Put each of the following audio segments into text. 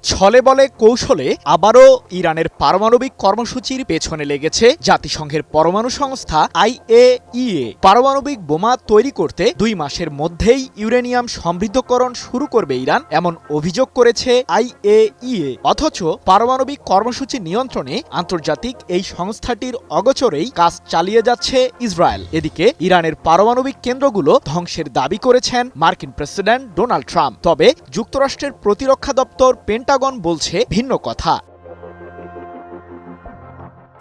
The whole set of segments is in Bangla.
ছলে বলে কৌশলে আবারও ইরানের পারমাণবিক কর্মসূচির পেছনে লেগেছে জাতিসংঘের পরমাণু সংস্থা IAEA। পারমাণবিক বোমা তৈরি করতে 2 মাসের মধ্যেই ইউরেনিয়াম সমৃদ্ধকরণ শুরু করবে ইরান, এমন অভিযোগ করেছে IAEA। অথচ পারমাণবিক কর্মসূচি নিয়ন্ত্রণে আন্তর্জাতিক এই সংস্থাটির অগোচরেই কাজ চালিয়ে যাচ্ছে ইসরায়েল। এদিকে ইরানের পারমাণবিক কেন্দ্রগুলো ধ্বংসের দাবি করেছেন মার্কিন প্রেসিডেন্ট ডোনাল্ড ট্রাম্প। তবে যুক্তরাষ্ট্রের প্রতিরক্ষা দপ্তর পেন্টাগন বলছে ভিন্ন কথা।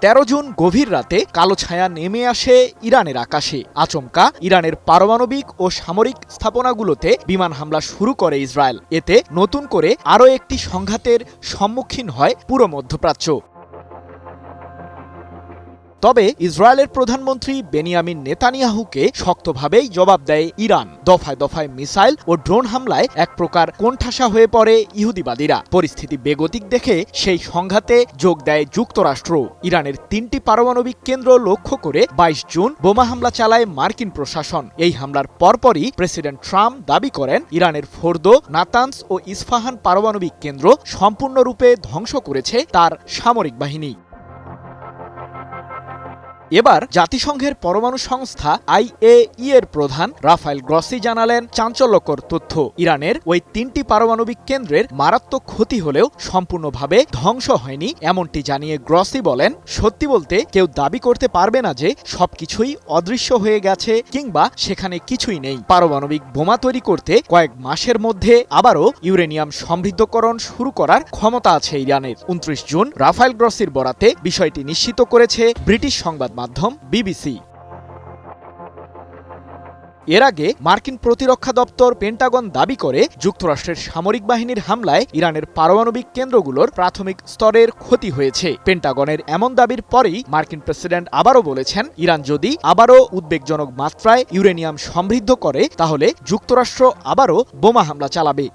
13 জুন গভীর রাতে কালো ছায়া নেমে আসে ইরানের আকাশে। আচমকা ইরানের পারমাণবিক ও সামরিক স্থাপনাগুলোতে বিমান হামলা শুরু করে ইসরায়েল। এতে নতুন করে আরও একটি সংঘাতের সম্মুখীন হয় পুরো মধ্যপ্রাচ্য। তবে ইসরায়েলের প্রধানমন্ত্রী বেনিয়ামিন নেতানিয়াহুকে শক্তভাবেই জবাব দেয় ইরান। দফায় দফায় মিসাইল ও ড্রোন হামলায় এক প্রকার কোণঠাসা হয়ে পড়ে ইহুদিবাদীরা। পরিস্থিতি বেগতিক দেখে সেই সংঘাতে যোগ দেয় যুক্তরাষ্ট্র। ইরানের 3টি পারমাণবিক কেন্দ্র লক্ষ্য করে 22 জুন বোমা হামলা চালায় মার্কিন প্রশাসন। এই হামলার পরপরই প্রেসিডেন্ট ট্রাম্প দাবি করেন ইরানের ফোর্দো, নাতানস ও ইস্ফাহান পারমাণবিক কেন্দ্র সম্পূর্ণরূপে ধ্বংস করেছে তার সামরিক বাহিনী। এবার জাতিসংঘের পরমাণু সংস্থা IAEA এর প্রধান রাফায়েল গ্রসি জানালেন চাঞ্চল্যকর তথ্য। ইরানের ওই 3টি পারমাণবিক কেন্দ্রের মারাত্মক ক্ষতি হলেও সম্পূর্ণভাবে ধ্বংস হয়নি, এমনটি জানিয়ে গ্রসি বলেন, সত্যি বলতে কেউ দাবি করতে পারবে না যে সবকিছুই অদৃশ্য হয়ে গেছে কিংবা সেখানে কিছুই নেই। পারমাণবিক বোমা তৈরি করতে কয়েক মাসের মধ্যে আবারও ইউরেনিয়াম সমৃদ্ধকরণ শুরু করার ক্ষমতা আছে ইরানের। 29 জুন রাফায়েল গ্রসির বরাতে বিষয়টি নিশ্চিত করেছে ব্রিটিশ সংবাদ মাধ্যম BBC। এর আগে মার্কিন প্রতিরক্ষা দপ্তর পেন্টাগন দাবি করে যুক্তরাষ্ট্রের সামরিক বাহিনীর হামলায় ইরানের পারমাণবিক কেন্দ্রগুলোর প্রাথমিক স্তরের ক্ষতি হয়েছে। পেন্টাগনের এমন দাবির পরেই মার্কিন প্রেসিডেন্ট আবারও বলেছেন, ইরান যদি আবারও উদ্বেগজনক মাত্রায় ইউরেনিয়াম সমৃদ্ধ করে তাহলে যুক্তরাষ্ট্র আবারও বোমা হামলা চালাবে।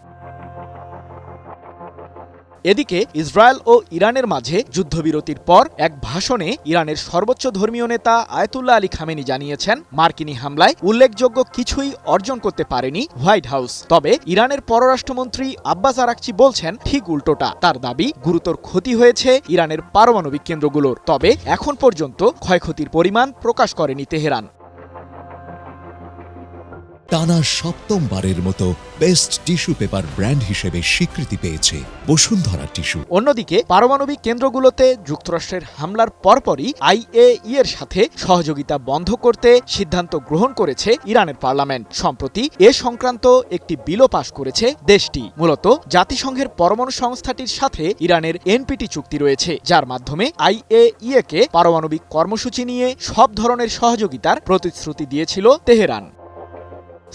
এদিকে ইসরায়েল ও ইরানের মাঝে যুদ্ধবিরতির পর এক ভাষণে ইরানের সর্বোচ্চ ধর্মীয় নেতা আয়াতুল্লাহ আলী খামেনি জানিয়েছেন, মার্কিনী হামলায় উল্লেখযোগ্য কিছুই অর্জন করতে পারেনি হোয়াইট হাউস। তবে ইরানের পররাষ্ট্রমন্ত্রী আব্বাস আরাকচি বলছেন ঠিক উল্টোটা। তার দাবি, গুরুতর ক্ষতি হয়েছে ইরানের পারমাণবিক কেন্দ্রগুলোর। তবে এখন পর্যন্ত ক্ষয়ক্ষতির পরিমাণ প্রকাশ করেনি তেহরান। টানা 7মবারের মতো বেস্ট টিস্যু পেপার ব্র্যান্ড হিসেবে স্বীকৃতি পেয়েছে বসুন্ধরা টিস্যু। অন্যদিকে পারমাণবিক কেন্দ্রগুলোতে যুক্তরাষ্ট্রের হামলার পরপরই IAEA এর সাথে সহযোগিতা বন্ধ করতে সিদ্ধান্ত গ্রহণ করেছে ইরানের পার্লামেন্ট। সম্প্রতি এ সংক্রান্ত একটি বিলও পাশ করেছে দেশটি। মূলত জাতিসংঘের পরমাণু সংস্থাটির সাথে ইরানের NPT চুক্তি রয়েছে, যার মাধ্যমে IAEA কে পারমাণবিক কর্মসূচি নিয়ে সব ধরনের সহযোগিতার প্রতিশ্রুতি দিয়েছিল তেহরান।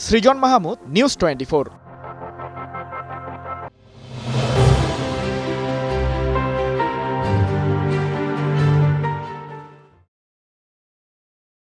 সৃজন মাহমুদ, নিউজ 24।